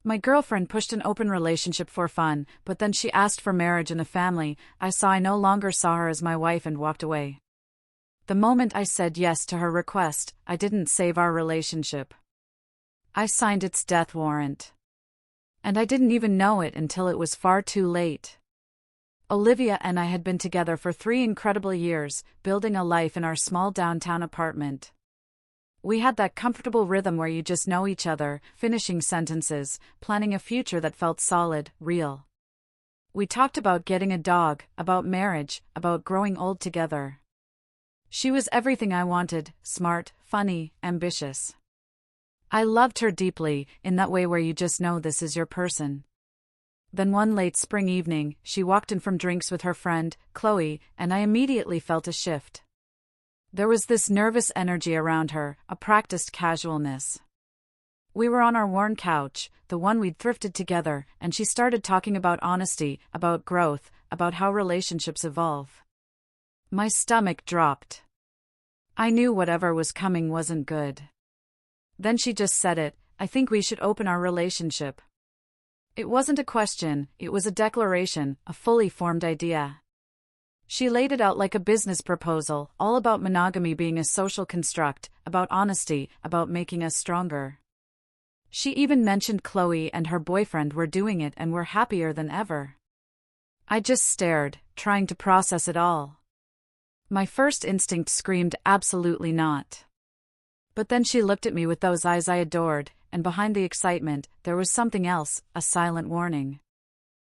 My girlfriend pushed an open relationship for fun, but then she asked for marriage and a family. I no longer saw her as my wife and walked away. The moment I said yes to her request, I didn't save our relationship. I signed its death warrant. And I didn't even know it until it was far too late. Olivia and I had been together for 3 incredible years, building a life in our small downtown apartment. We had that comfortable rhythm where you just know each other, finishing sentences, planning a future that felt solid, real. We talked about getting a dog, about marriage, about growing old together. She was everything I wanted: smart, funny, ambitious. I loved her deeply, in that way where you just know this is your person. Then one late spring evening, she walked in from drinks with her friend, Chloe, and I immediately felt a shift. There was this nervous energy around her, a practiced casualness. We were on our worn couch, the one we'd thrifted together, and she started talking about honesty, about growth, about how relationships evolve. My stomach dropped. I knew whatever was coming wasn't good. Then she just said it: "I think we should open our relationship." It wasn't a question, it was a declaration, a fully formed idea. She laid it out like a business proposal, all about monogamy being a social construct, about honesty, about making us stronger. She even mentioned Chloe and her boyfriend were doing it and were happier than ever. I just stared, trying to process it all. My first instinct screamed absolutely not. But then she looked at me with those eyes I adored, and behind the excitement, there was something else, a silent warning.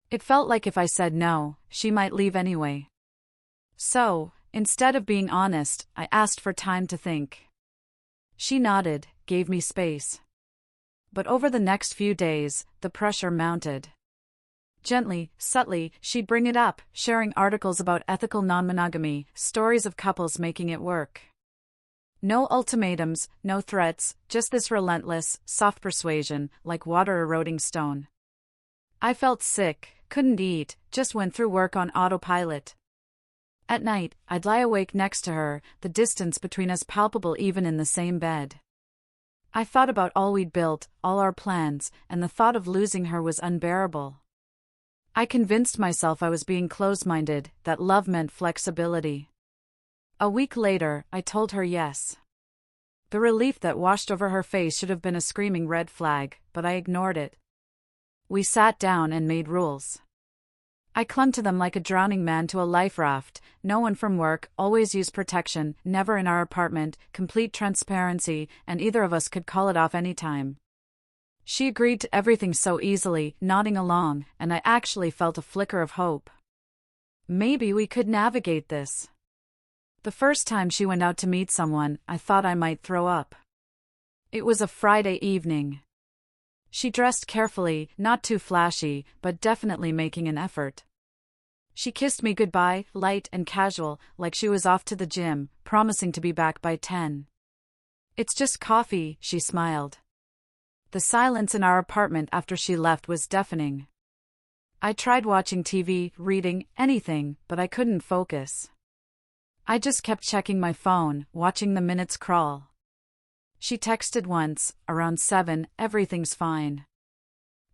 It felt like if I said no, she might leave anyway. So, instead of being honest, I asked for time to think. She nodded, gave me space. But over the next few days, the pressure mounted. Gently, subtly, she'd bring it up, sharing articles about ethical non-monogamy, stories of couples making it work. No ultimatums, no threats, just this relentless, soft persuasion, like water eroding stone. I felt sick, couldn't eat, just went through work on autopilot. At night, I'd lie awake next to her, the distance between us palpable even in the same bed. I thought about all we'd built, all our plans, and the thought of losing her was unbearable. I convinced myself I was being close-minded, that love meant flexibility. A week later, I told her yes. The relief that washed over her face should have been a screaming red flag, but I ignored it. We sat down and made rules. I clung to them like a drowning man to a life raft: no one from work, always use protection, never in our apartment, complete transparency, and either of us could call it off anytime. She agreed to everything so easily, nodding along, and I actually felt a flicker of hope. Maybe we could navigate this. The first time she went out to meet someone, I thought I might throw up. It was a Friday evening. She dressed carefully, not too flashy, but definitely making an effort. She kissed me goodbye, light and casual, like she was off to the gym, promising to be back by 10. "It's just coffee," she smiled. The silence in our apartment after she left was deafening. I tried watching TV, reading, anything, but I couldn't focus. I just kept checking my phone, watching the minutes crawl. She texted once, around 7, "Everything's fine."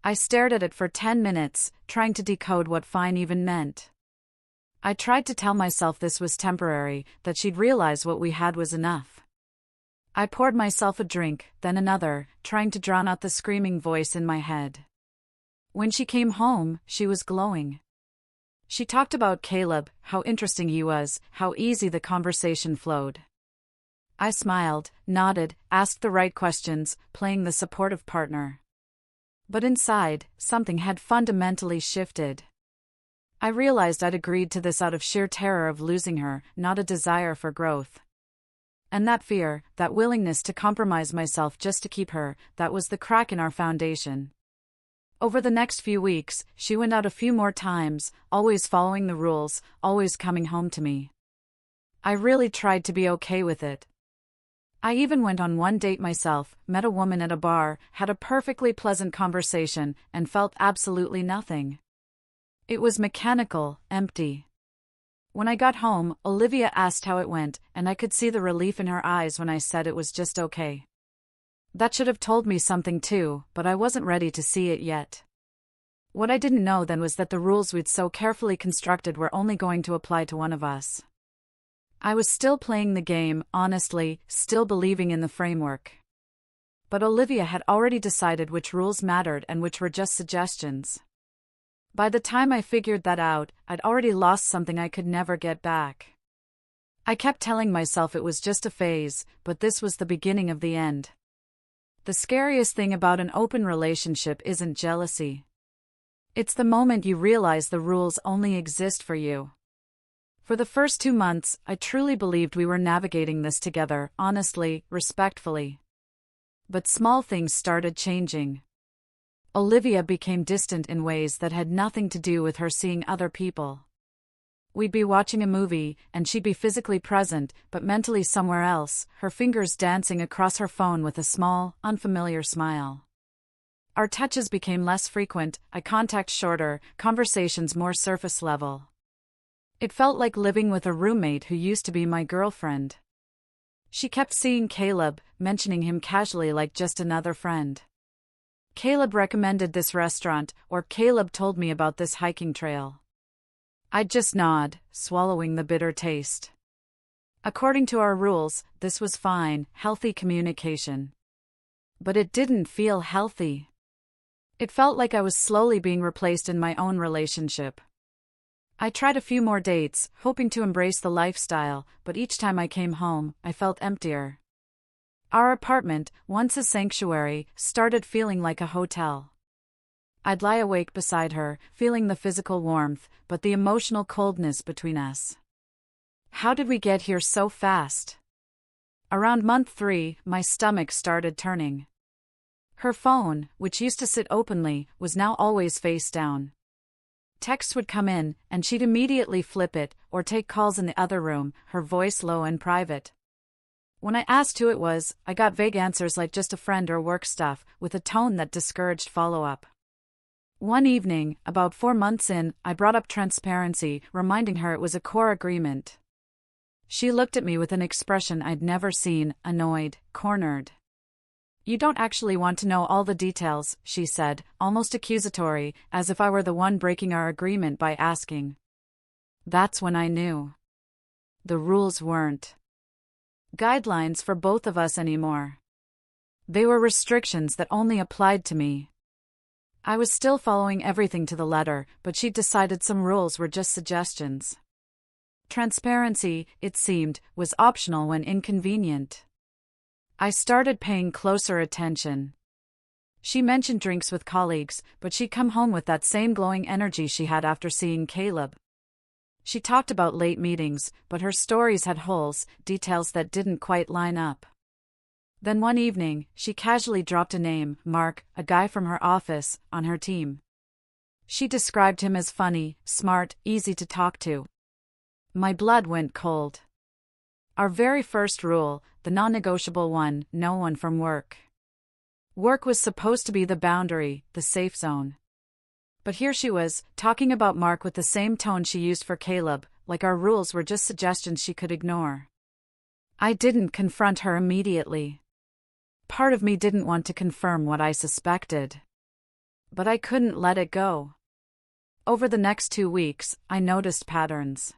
I stared at it for 10 minutes, trying to decode what fine even meant. I tried to tell myself this was temporary, that she'd realize what we had was enough. I poured myself a drink, then another, trying to drown out the screaming voice in my head. When she came home, she was glowing. She talked about Caleb, how interesting he was, how easy the conversation flowed. I smiled, nodded, asked the right questions, playing the supportive partner. But inside, something had fundamentally shifted. I realized I'd agreed to this out of sheer terror of losing her, not a desire for growth. And that fear, that willingness to compromise myself just to keep her, that was the crack in our foundation. Over the next few weeks, she went out a few more times, always following the rules, always coming home to me. I really tried to be okay with it. I even went on one date myself, met a woman at a bar, had a perfectly pleasant conversation, and felt absolutely nothing. It was mechanical, empty. When I got home, Olivia asked how it went, and I could see the relief in her eyes when I said it was just okay. That should have told me something too, but I wasn't ready to see it yet. What I didn't know then was that the rules we'd so carefully constructed were only going to apply to one of us. I was still playing the game, honestly, still believing in the framework. But Olivia had already decided which rules mattered and which were just suggestions. By the time I figured that out, I'd already lost something I could never get back. I kept telling myself it was just a phase, but this was the beginning of the end. The scariest thing about an open relationship isn't jealousy. It's the moment you realize the rules only exist for you. For the first 2 months, I truly believed we were navigating this together, honestly, respectfully. But small things started changing. Olivia became distant in ways that had nothing to do with her seeing other people. We'd be watching a movie, and she'd be physically present, but mentally somewhere else, her fingers dancing across her phone with a small, unfamiliar smile. Our touches became less frequent, eye contact shorter, conversations more surface level. It felt like living with a roommate who used to be my girlfriend. She kept seeing Caleb, mentioning him casually like just another friend. Caleb recommended this restaurant, or Caleb told me about this hiking trail. I'd just nod, swallowing the bitter taste. According to our rules, this was fine, healthy communication. But it didn't feel healthy. It felt like I was slowly being replaced in my own relationship. I tried a few more dates, hoping to embrace the lifestyle, but each time I came home, I felt emptier. Our apartment, once a sanctuary, started feeling like a hotel. I'd lie awake beside her, feeling the physical warmth, but the emotional coldness between us. How did we get here so fast? Around month 3, my stomach started turning. Her phone, which used to sit openly, was now always face down. Texts would come in, and she'd immediately flip it, or take calls in the other room, her voice low and private. When I asked who it was, I got vague answers like just a friend or work stuff, with a tone that discouraged follow-up. One evening, about 4 months in, I brought up transparency, reminding her it was a core agreement. She looked at me with an expression I'd never seen, annoyed, cornered. "You don't actually want to know all the details," she said, almost accusatory, as if I were the one breaking our agreement by asking. That's when I knew. The rules weren't guidelines for both of us anymore. They were restrictions that only applied to me. I was still following everything to the letter, but she'd decided some rules were just suggestions. Transparency, it seemed, was optional when inconvenient. I started paying closer attention. She mentioned drinks with colleagues, but she'd come home with that same glowing energy she had after seeing Caleb. She talked about late meetings, but her stories had holes, details that didn't quite line up. Then one evening, she casually dropped a name, Mark, a guy from her office, on her team. She described him as funny, smart, easy to talk to. My blood went cold. Our very first rule, the non-negotiable one, no one from work. Work was supposed to be the boundary, the safe zone. But here she was, talking about Mark with the same tone she used for Caleb, like our rules were just suggestions she could ignore. I didn't confront her immediately. Part of me didn't want to confirm what I suspected. But I couldn't let it go. Over the next 2 weeks, I noticed patterns.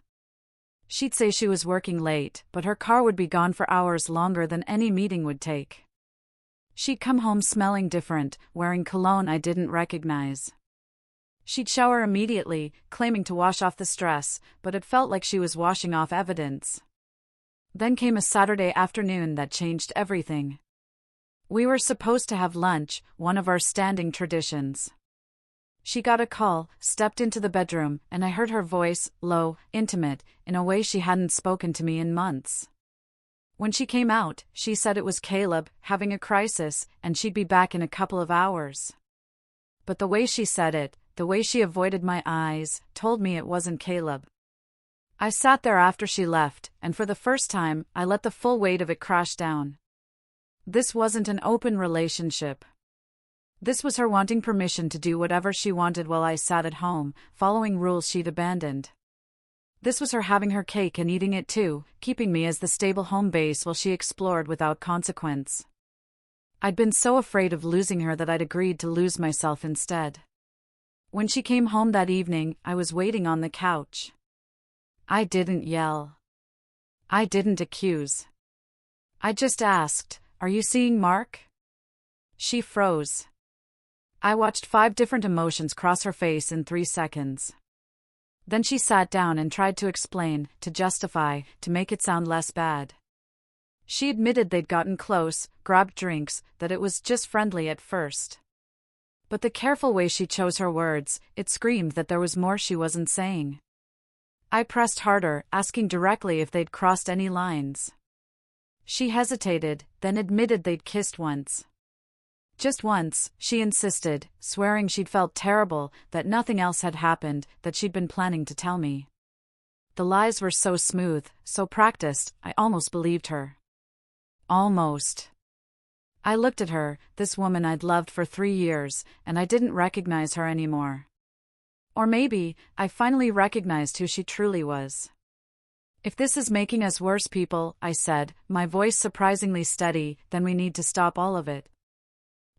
She'd say she was working late, but her car would be gone for hours longer than any meeting would take. She'd come home smelling different, wearing cologne I didn't recognize. She'd shower immediately, claiming to wash off the stress, but it felt like she was washing off evidence. Then came a Saturday afternoon that changed everything. We were supposed to have lunch, one of our standing traditions. She got a call, stepped into the bedroom, and I heard her voice, low, intimate, in a way she hadn't spoken to me in months. When she came out, she said it was Caleb, having a crisis, and she'd be back in a couple of hours. But the way she said it, the way she avoided my eyes, told me it wasn't Caleb. I sat there after she left, and for the first time, I let the full weight of it crash down. This wasn't an open relationship. This was her wanting permission to do whatever she wanted while I sat at home, following rules she'd abandoned. This was her having her cake and eating it too, keeping me as the stable home base while she explored without consequence. I'd been so afraid of losing her that I'd agreed to lose myself instead. When she came home that evening, I was waiting on the couch. I didn't yell. I didn't accuse. I just asked, "Are you seeing Mark?" She froze. I watched 5 different emotions cross her face in 3 seconds. Then she sat down and tried to explain, to justify, to make it sound less bad. She admitted they'd gotten close, grabbed drinks, that it was just friendly at first. But the careful way she chose her words, it screamed that there was more she wasn't saying. I pressed harder, asking directly if they'd crossed any lines. She hesitated, then admitted they'd kissed once. Just once, she insisted, swearing she'd felt terrible, that nothing else had happened, that she'd been planning to tell me. The lies were so smooth, so practiced, I almost believed her. Almost. I looked at her, this woman I'd loved for 3 years, and I didn't recognize her anymore. Or maybe, I finally recognized who she truly was. "If this is making us worse people," I said, my voice surprisingly steady, "then we need to stop all of it."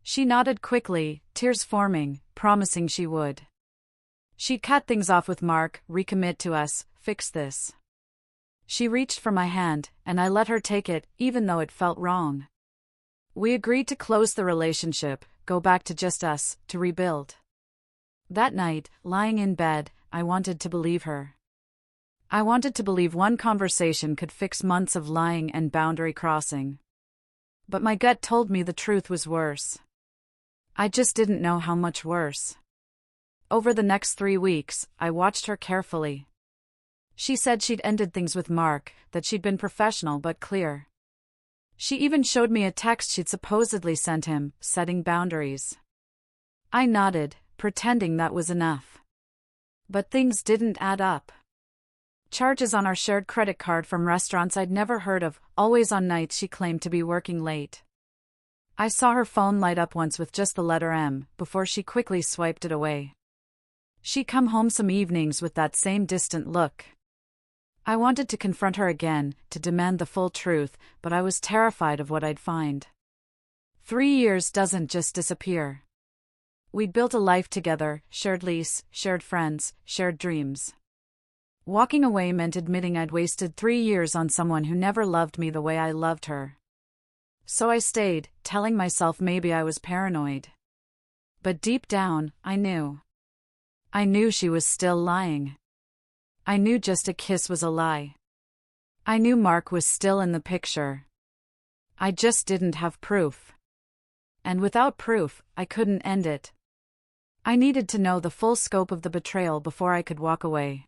She nodded quickly, tears forming, promising she would. She'd cut things off with Mark, recommit to us, fix this. She reached for my hand, and I let her take it, even though it felt wrong. We agreed to close the relationship, go back to just us, to rebuild. That night, lying in bed, I wanted to believe her. I wanted to believe one conversation could fix months of lying and boundary crossing. But my gut told me the truth was worse. I just didn't know how much worse. Over the next 3 weeks, I watched her carefully. She said she'd ended things with Mark, that she'd been professional but clear. She even showed me a text she'd supposedly sent him, setting boundaries. I nodded, pretending that was enough. But things didn't add up. Charges on our shared credit card from restaurants I'd never heard of, always on nights she claimed to be working late. I saw her phone light up once with just the letter M, before she quickly swiped it away. She'd come home some evenings with that same distant look. I wanted to confront her again, to demand the full truth, but I was terrified of what I'd find. 3 years doesn't just disappear. We'd built a life together, shared lease, shared friends, shared dreams. Walking away meant admitting I'd wasted 3 years on someone who never loved me the way I loved her. So I stayed, telling myself maybe I was paranoid. But deep down, I knew. I knew she was still lying. I knew just a kiss was a lie. I knew Mark was still in the picture. I just didn't have proof. And without proof, I couldn't end it. I needed to know the full scope of the betrayal before I could walk away.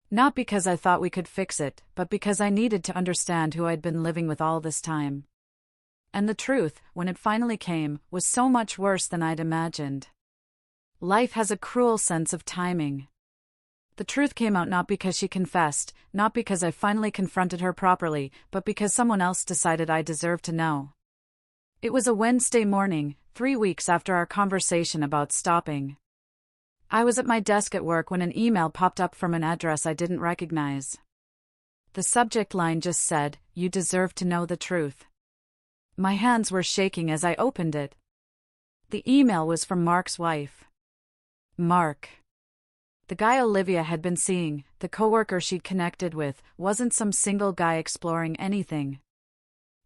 Not because I thought we could fix it, but because I needed to understand who I'd been living with all this time. And the truth, when it finally came, was so much worse than I'd imagined. Life has a cruel sense of timing. The truth came out not because she confessed, not because I finally confronted her properly, but because someone else decided I deserved to know. It was a Wednesday morning, 3 weeks after our conversation about stopping. I was at my desk at work when an email popped up from an address I didn't recognize. The subject line just said, "You deserve to know the truth." My hands were shaking as I opened it. The email was from Mark's wife. Mark. The guy Olivia had been seeing, the coworker she'd connected with, wasn't some single guy exploring anything.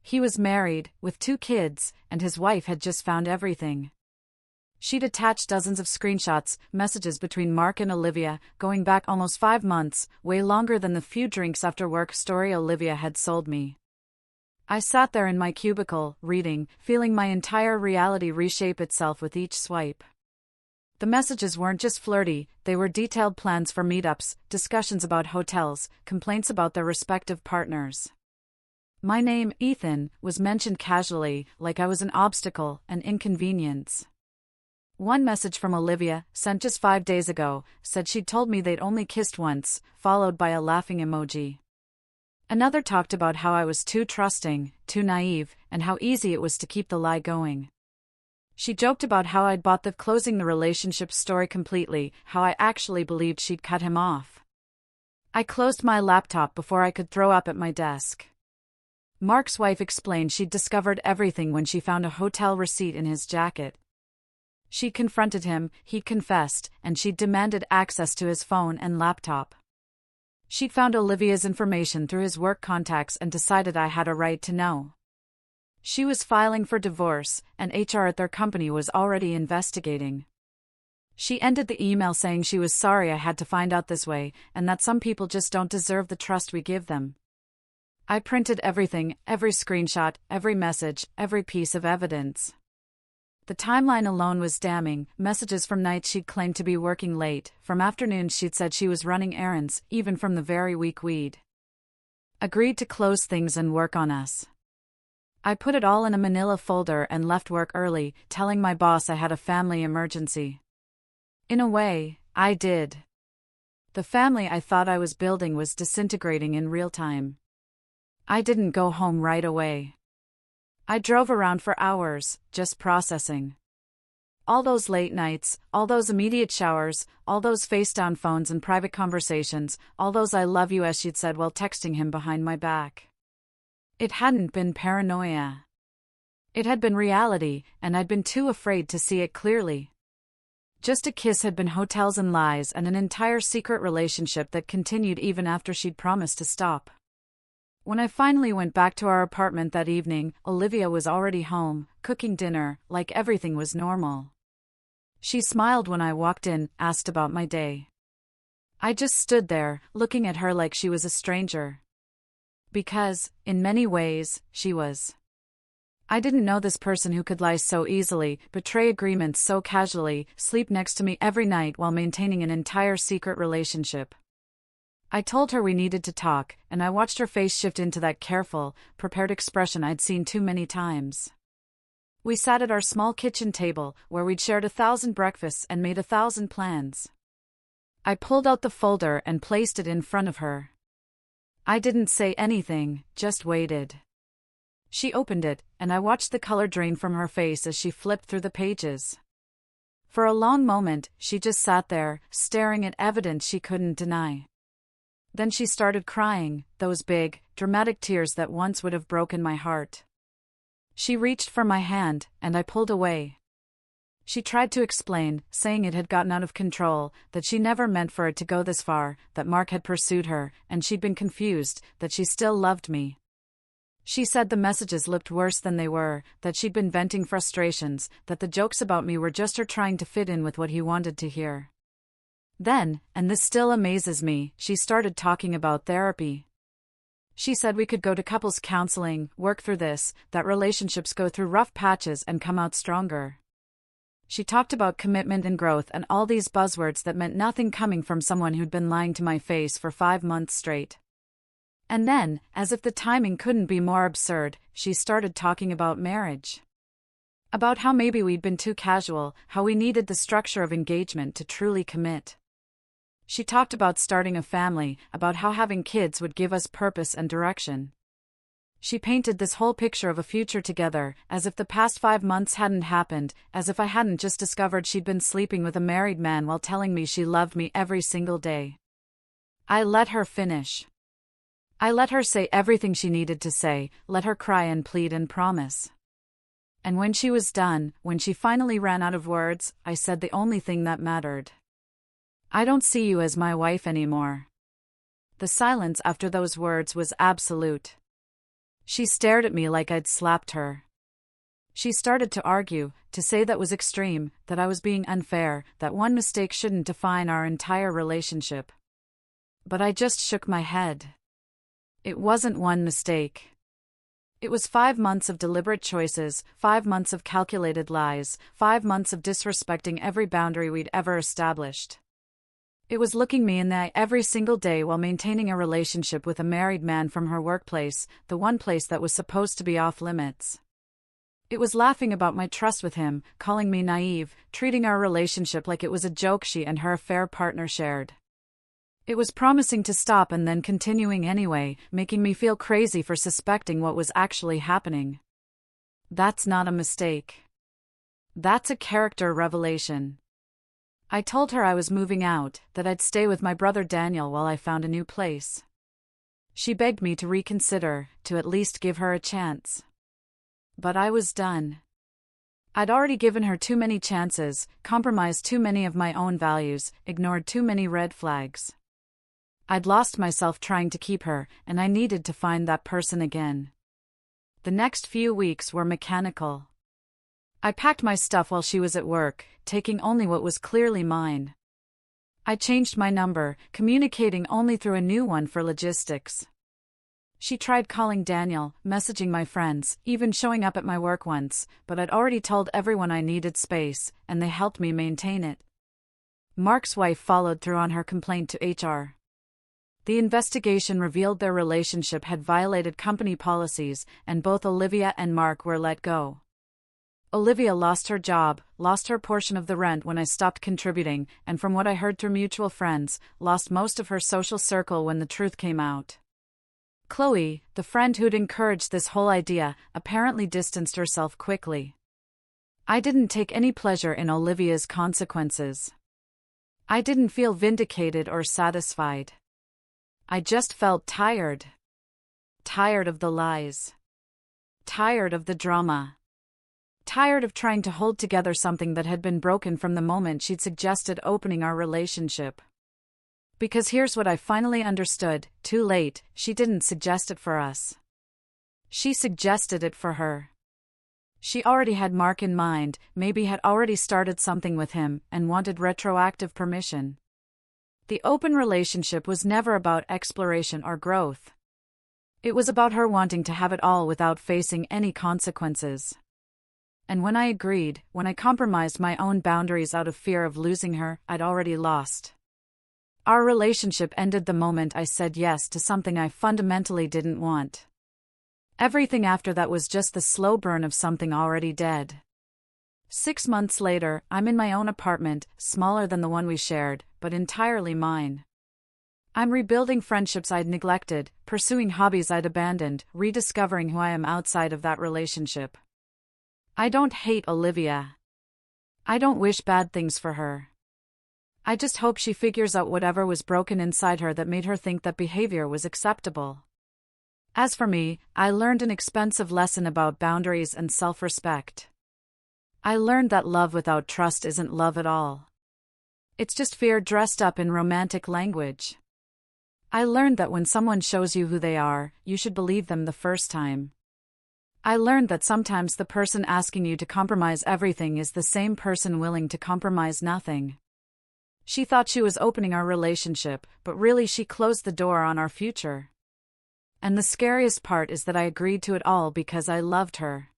He was married, with 2 kids, and his wife had just found everything. She'd attached dozens of screenshots, messages between Mark and Olivia, going back almost 5 months, way longer than the few drinks after work story Olivia had sold me. I sat there in my cubicle, reading, feeling my entire reality reshape itself with each swipe. The messages weren't just flirty, they were detailed plans for meetups, discussions about hotels, complaints about their respective partners. My name, Ethan, was mentioned casually, like I was an obstacle, an inconvenience. One message from Olivia, sent just 5 days ago, said she'd told me they'd only kissed once, followed by a laughing emoji. Another talked about how I was too trusting, too naive, and how easy it was to keep the lie going. She joked about how I'd bought the closing the relationship story completely, how I actually believed she'd cut him off. I closed my laptop before I could throw up at my desk. Mark's wife explained she'd discovered everything when she found a hotel receipt in his jacket. She confronted him, he confessed, and she'd demanded access to his phone and laptop. She'd found Olivia's information through his work contacts and decided I had a right to know. She was filing for divorce, and HR at their company was already investigating. She ended the email saying she was sorry I had to find out this way, and that some people just don't deserve the trust we give them. I printed everything, every screenshot, every message, every piece of evidence. The timeline alone was damning, messages from nights she'd claimed to be working late, from afternoons she'd said she was running errands, even from the very week we'd agreed to close things and work on us. I put it all in a manila folder and left work early, telling my boss I had a family emergency. In a way, I did. The family I thought I was building was disintegrating in real time. I didn't go home right away. I drove around for hours, just processing. All those late nights, all those immediate showers, all those face-down phones and private conversations, all those I love you as she'd said while texting him behind my back. It hadn't been paranoia. It had been reality, and I'd been too afraid to see it clearly. Just a kiss had been hotels and lies and an entire secret relationship that continued even after she'd promised to stop. When I finally went back to our apartment that evening, Olivia was already home, cooking dinner, like everything was normal. She smiled when I walked in, asked about my day. I just stood there, looking at her like she was a stranger. Because, in many ways, she was. I didn't know this person who could lie so easily, betray agreements so casually, sleep next to me every night while maintaining an entire secret relationship. I told her we needed to talk, and I watched her face shift into that careful, prepared expression I'd seen too many times. We sat at our small kitchen table, where we'd shared 1,000 breakfasts and made 1,000 plans. I pulled out the folder and placed it in front of her. I didn't say anything, just waited. She opened it, and I watched the color drain from her face as she flipped through the pages. For a long moment, she just sat there, staring at evidence she couldn't deny. Then she started crying, those big, dramatic tears that once would have broken my heart. She reached for my hand, and I pulled away. She tried to explain, saying it had gotten out of control, that she never meant for it to go this far, that Mark had pursued her, and she'd been confused, that she still loved me. She said the messages looked worse than they were, that she'd been venting frustrations, that the jokes about me were just her trying to fit in with what he wanted to hear. Then, and this still amazes me, she started talking about therapy. She said we could go to couples counseling, work through this, that relationships go through rough patches and come out stronger. She talked about commitment and growth and all these buzzwords that meant nothing coming from someone who'd been lying to my face for 5 months straight. And then, as if the timing couldn't be more absurd, she started talking about marriage. About how maybe we'd been too casual, how we needed the structure of engagement to truly commit. She talked about starting a family, about how having kids would give us purpose and direction. She painted this whole picture of a future together, as if the past 5 months hadn't happened, as if I hadn't just discovered she'd been sleeping with a married man while telling me she loved me every single day. I let her finish. I let her say everything she needed to say, let her cry and plead and promise. And when she was done, when she finally ran out of words, I said the only thing that mattered. I don't see you as my wife anymore. The silence after those words was absolute. She stared at me like I'd slapped her. She started to argue, to say that was extreme, that I was being unfair, that one mistake shouldn't define our entire relationship. But I just shook my head. It wasn't one mistake. It was 5 months of deliberate choices, 5 months of calculated lies, 5 months of disrespecting every boundary we'd ever established. It was looking me in the eye every single day while maintaining a relationship with a married man from her workplace, the one place that was supposed to be off limits. It was laughing about my trust with him, calling me naive, treating our relationship like it was a joke she and her affair partner shared. It was promising to stop and then continuing anyway, making me feel crazy for suspecting what was actually happening. That's not a mistake. That's a character revelation. I told her I was moving out, that I'd stay with my brother Daniel while I found a new place. She begged me to reconsider, to at least give her a chance. But I was done. I'd already given her too many chances, compromised too many of my own values, ignored too many red flags. I'd lost myself trying to keep her, and I needed to find that person again. The next few weeks were mechanical. I packed my stuff while she was at work, taking only what was clearly mine. I changed my number, communicating only through a new one for logistics. She tried calling Daniel, messaging my friends, even showing up at my work once, but I'd already told everyone I needed space, and they helped me maintain it. Mark's wife followed through on her complaint to HR. The investigation revealed their relationship had violated company policies, and both Olivia and Mark were let go. Olivia lost her job, lost her portion of the rent when I stopped contributing, and from what I heard through mutual friends, lost most of her social circle when the truth came out. Chloe, the friend who'd encouraged this whole idea, apparently distanced herself quickly. I didn't take any pleasure in Olivia's consequences. I didn't feel vindicated or satisfied. I just felt tired. Tired of the lies. Tired of the drama. Tired of trying to hold together something that had been broken from the moment she'd suggested opening our relationship. Because here's what I finally understood: too late, she didn't suggest it for us. She suggested it for her. She already had Mark in mind, maybe had already started something with him, and wanted retroactive permission. The open relationship was never about exploration or growth. It was about her wanting to have it all without facing any consequences. And when I agreed, when I compromised my own boundaries out of fear of losing her, I'd already lost. Our relationship ended the moment I said yes to something I fundamentally didn't want. Everything after that was just the slow burn of something already dead. 6 months later, I'm in my own apartment, smaller than the one we shared, but entirely mine. I'm rebuilding friendships I'd neglected, pursuing hobbies I'd abandoned, rediscovering who I am outside of that relationship. I don't hate Olivia. I don't wish bad things for her. I just hope she figures out whatever was broken inside her that made her think that behavior was acceptable. As for me, I learned an expensive lesson about boundaries and self-respect. I learned that love without trust isn't love at all. It's just fear dressed up in romantic language. I learned that when someone shows you who they are, you should believe them the first time. I learned that sometimes the person asking you to compromise everything is the same person willing to compromise nothing. She thought she was opening our relationship, but really she closed the door on our future. And the scariest part is that I agreed to it all because I loved her.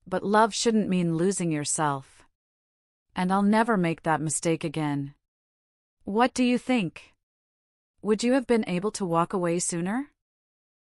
But love shouldn't mean losing yourself. And I'll never make that mistake again. What do you think? Would you have been able to walk away sooner?